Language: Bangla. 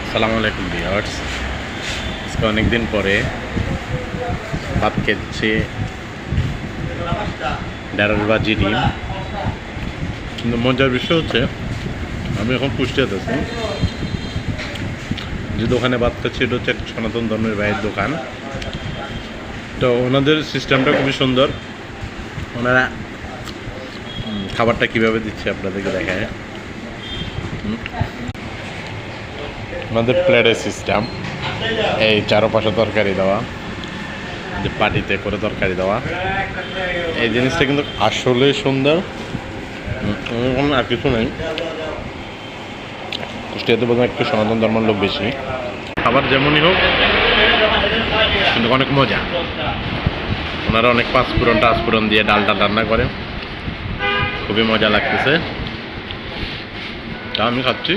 আসসালামু আলাইকুম ভিউয়ার্স। আজকে অনেকদিন পরে ভাত খেয়েছি ঢেঁড়স ভাজি ডিম। কিন্তু মজার বিষয় হচ্ছে আমি এখন কুষ্টিয়াতে আছি। যে দোকানে ভাত খাচ্ছি এটা হচ্ছে একটা সনাতন ধর্মের ভাইয়ের দোকান। তো ওনাদের সিস্টেমটা খুবই সুন্দর। ওনারা খাবারটা কীভাবে দিচ্ছে আপনাদেরকে দেখায়। আমাদের প্লেটের সিস্টেম, এই চারপাশে তরকারি দেওয়া, যে পাটিতে করে তরকারি দেওয়া, এই জিনিসটা কিন্তু আসলে সুন্দর। আর কিছু নেই। কুষ্টিয়াতে বোধ হয় একটু সনাতন ধর্মের লোক বেশি। খাবার যেমনই হোক কিন্তু অনেক মজা। ওনারা অনেক টাচফোড়ন দিয়ে ডালটা রান্না করে, খুবই মজা লাগতেছে। তা আমি খাচ্ছি।